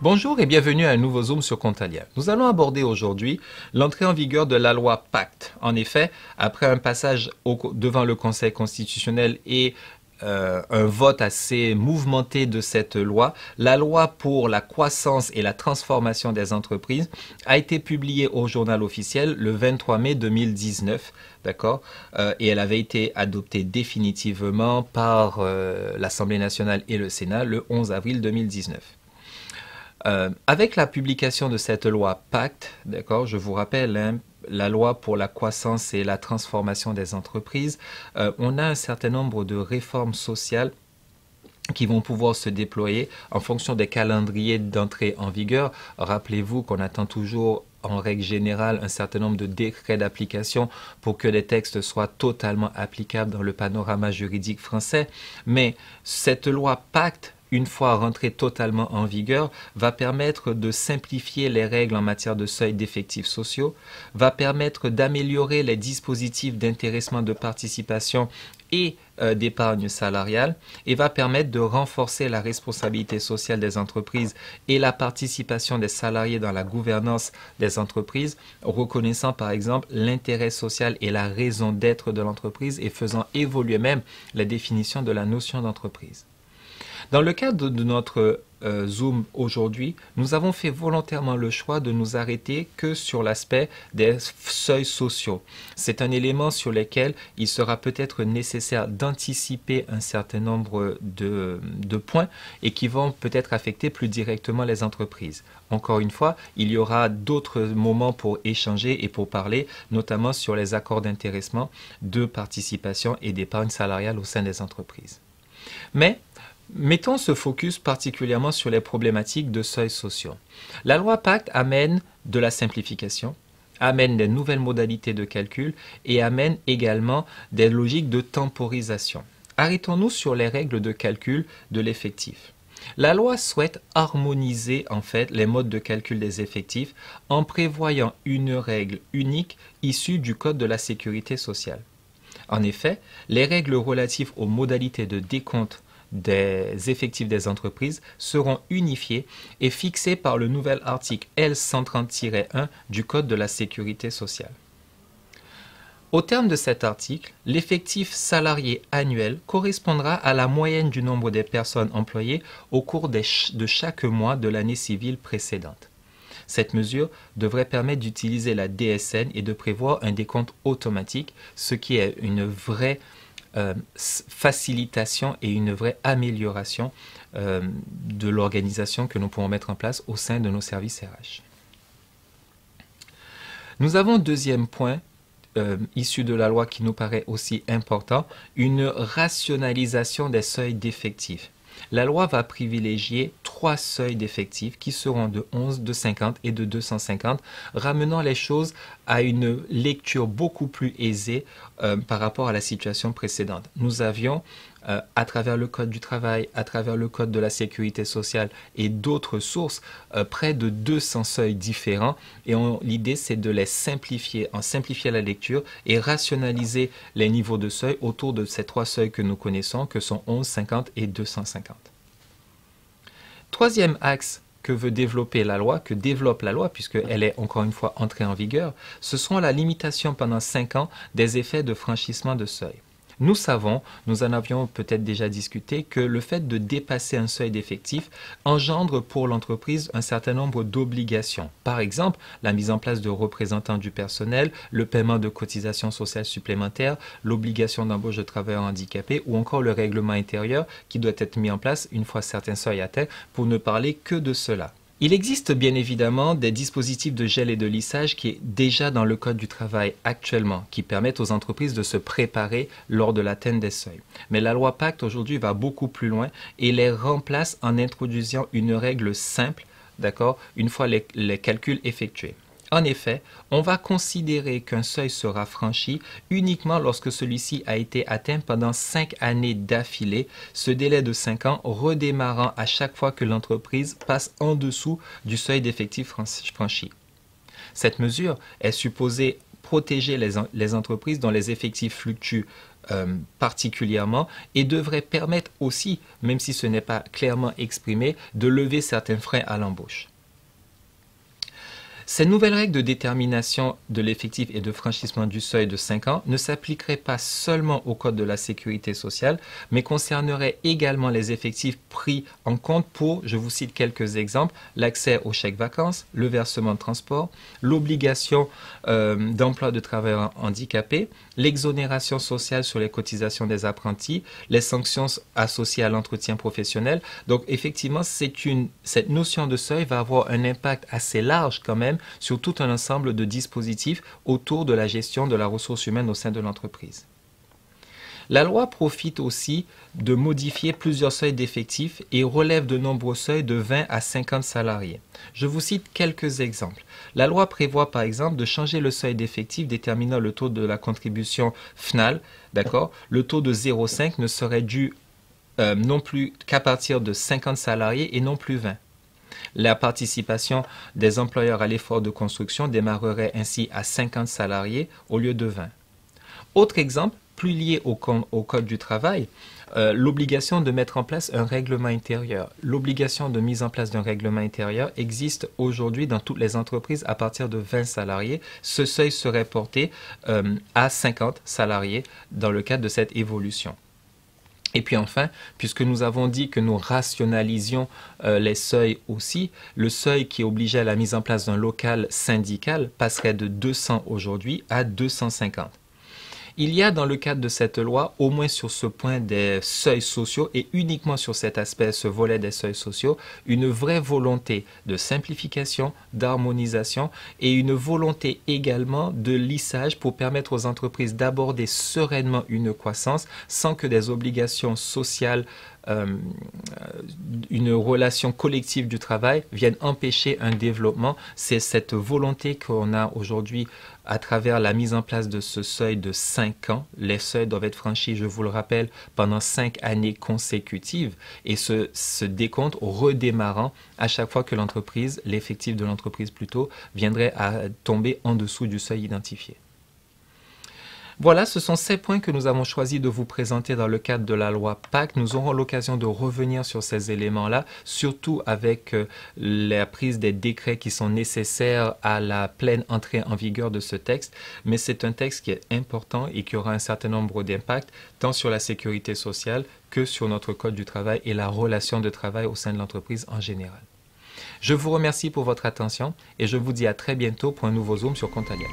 Bonjour et bienvenue à un nouveau Zoom sur Contalia. Nous allons aborder aujourd'hui l'entrée en vigueur de la loi Pacte. En effet, après un passage devant le Conseil constitutionnel et un vote assez mouvementé de cette loi, la loi pour la croissance et la transformation des entreprises a été publiée au journal officiel le 23 mai 2019, d'accord, et elle avait été adoptée définitivement par l'Assemblée nationale et le Sénat le 11 avril 2019. Avec la publication de cette loi Pacte, d'accord, je vous rappelle, hein, la loi pour la croissance et la transformation des entreprises, on a un certain nombre de réformes sociales qui vont pouvoir se déployer en fonction des calendriers d'entrée en vigueur. Rappelez-vous qu'on attend toujours en règle générale un certain nombre de décrets d'application pour que les textes soient totalement applicables dans le panorama juridique français. Mais cette loi Pacte, une fois rentrée totalement en vigueur, va permettre de simplifier les règles en matière de seuil d'effectifs sociaux, va permettre d'améliorer les dispositifs d'intéressement de participation et d'épargne salariale et va permettre de renforcer la responsabilité sociale des entreprises et la participation des salariés dans la gouvernance des entreprises, reconnaissant par exemple l'intérêt social et la raison d'être de l'entreprise et faisant évoluer même la définition de la notion d'entreprise. Dans le cadre de notre Zoom aujourd'hui, nous avons fait volontairement le choix de nous arrêter que sur l'aspect des seuils sociaux. C'est un élément sur lequel il sera peut-être nécessaire d'anticiper un certain nombre de points et qui vont peut-être affecter plus directement les entreprises. Encore une fois, il y aura d'autres moments pour échanger et pour parler, notamment sur les accords d'intéressement, de participation et d'épargne salariale au sein des entreprises. Mais mettons ce focus particulièrement sur les problématiques de seuils sociaux. La loi Pacte amène de la simplification, amène des nouvelles modalités de calcul et amène également des logiques de temporisation. Arrêtons-nous sur les règles de calcul de l'effectif. La loi souhaite harmoniser en fait les modes de calcul des effectifs en prévoyant une règle unique issue du Code de la sécurité sociale. En effet, les règles relatives aux modalités de décompte des effectifs des entreprises seront unifiés et fixés par le nouvel article L130-1 du Code de la sécurité sociale. Au terme de cet article, l'effectif salarié annuel correspondra à la moyenne du nombre des personnes employées au cours de chaque mois de l'année civile précédente. Cette mesure devrait permettre d'utiliser la DSN et de prévoir un décompte automatique, ce qui est une vraie facilitation et une vraie amélioration de l'organisation que nous pourrons mettre en place au sein de nos services RH. Nous avons un deuxième point issu de la loi qui nous paraît aussi important, une rationalisation des seuils d'effectifs. La loi va privilégier 3 seuils d'effectifs qui seront de 11, de 50 et de 250, ramenant les choses à une lecture beaucoup plus aisée par rapport à la situation précédente. Nous avions, à travers le Code du travail, à travers le Code de la sécurité sociale et d'autres sources, près de 200 seuils différents. Et l'idée, c'est de les simplifier, en simplifier la lecture et rationaliser les niveaux de seuil autour de ces 3 seuils que nous connaissons, que sont 11, 50 et 250. Troisième axe que veut développer la loi, que développe la loi, puisqu'elle est encore une fois entrée en vigueur, ce sont la limitation pendant 5 ans des effets de franchissement de seuil. Nous savons, nous en avions peut-être déjà discuté, que le fait de dépasser un seuil d'effectifs engendre pour l'entreprise un certain nombre d'obligations. Par exemple, la mise en place de représentants du personnel, le paiement de cotisations sociales supplémentaires, l'obligation d'embauche de travailleurs handicapés ou encore le règlement intérieur qui doit être mis en place une fois certains seuils atteints, pour ne parler que de cela. Il existe bien évidemment des dispositifs de gel et de lissage qui est déjà dans le Code du travail actuellement, qui permettent aux entreprises de se préparer lors de l'atteinte des seuils. Mais la loi Pacte aujourd'hui va beaucoup plus loin et les remplace en introduisant une règle simple, d'accord, une fois les calculs effectués. En effet, on va considérer qu'un seuil sera franchi uniquement lorsque celui-ci a été atteint pendant 5 années d'affilée, ce délai de 5 ans redémarrant à chaque fois que l'entreprise passe en dessous du seuil d'effectifs franchi. Cette mesure est supposée protéger les entreprises dont les effectifs fluctuent particulièrement et devrait permettre aussi, même si ce n'est pas clairement exprimé, de lever certains freins à l'embauche. Ces nouvelles règles de détermination de l'effectif et de franchissement du seuil de 5 ans ne s'appliqueraient pas seulement au Code de la sécurité sociale, mais concerneraient également les effectifs pris en compte pour, je vous cite quelques exemples, l'accès aux chèques vacances, le versement de transport, l'obligation d'emploi de travailleurs handicapés, l'exonération sociale sur les cotisations des apprentis, les sanctions associées à l'entretien professionnel. Donc effectivement, cette notion de seuil va avoir un impact assez large quand même sur tout un ensemble de dispositifs autour de la gestion de la ressource humaine au sein de l'entreprise. La loi profite aussi de modifier plusieurs seuils d'effectifs et relève de nombreux seuils de 20 à 50 salariés. Je vous cite quelques exemples. La loi prévoit par exemple de changer le seuil d'effectif déterminant le taux de la contribution FNAL. D'accord ? Le taux de 0,5 ne serait dû non plus qu'à partir de 50 salariés et non plus 20. La participation des employeurs à l'effort de construction démarrerait ainsi à 50 salariés au lieu de 20. Autre exemple, plus lié au Code du travail, l'obligation de mettre en place un règlement intérieur. L'obligation de mise en place d'un règlement intérieur existe aujourd'hui dans toutes les entreprises à partir de 20 salariés. Ce seuil serait porté à 50 salariés dans le cadre de cette évolution. Et puis enfin, puisque nous avons dit que nous rationalisions les seuils aussi, le seuil qui obligeait à la mise en place d'un local syndical passerait de 200 aujourd'hui à 250. Il y a dans le cadre de cette loi, au moins sur ce point des seuils sociaux et uniquement sur cet aspect, ce volet des seuils sociaux, une vraie volonté de simplification, d'harmonisation et une volonté également de lissage pour permettre aux entreprises d'aborder sereinement une croissance sans que des obligations sociales, une relation collective du travail viennent empêcher un développement. C'est cette volonté qu'on a aujourd'hui à travers la mise en place de ce seuil de 5 ans. Les seuils doivent être franchis, je vous le rappelle, pendant 5 années consécutives et ce décompte redémarrant à chaque fois que l'entreprise, l'effectif de l'entreprise plutôt, viendrait à tomber en dessous du seuil identifié. Voilà, ce sont ces points que nous avons choisi de vous présenter dans le cadre de la loi Pacte. Nous aurons l'occasion de revenir sur ces éléments-là, surtout avec la prise des décrets qui sont nécessaires à la pleine entrée en vigueur de ce texte. Mais c'est un texte qui est important et qui aura un certain nombre d'impacts, tant sur la sécurité sociale que sur notre Code du travail et la relation de travail au sein de l'entreprise en général. Je vous remercie pour votre attention et je vous dis à très bientôt pour un nouveau Zoom sur Contalia.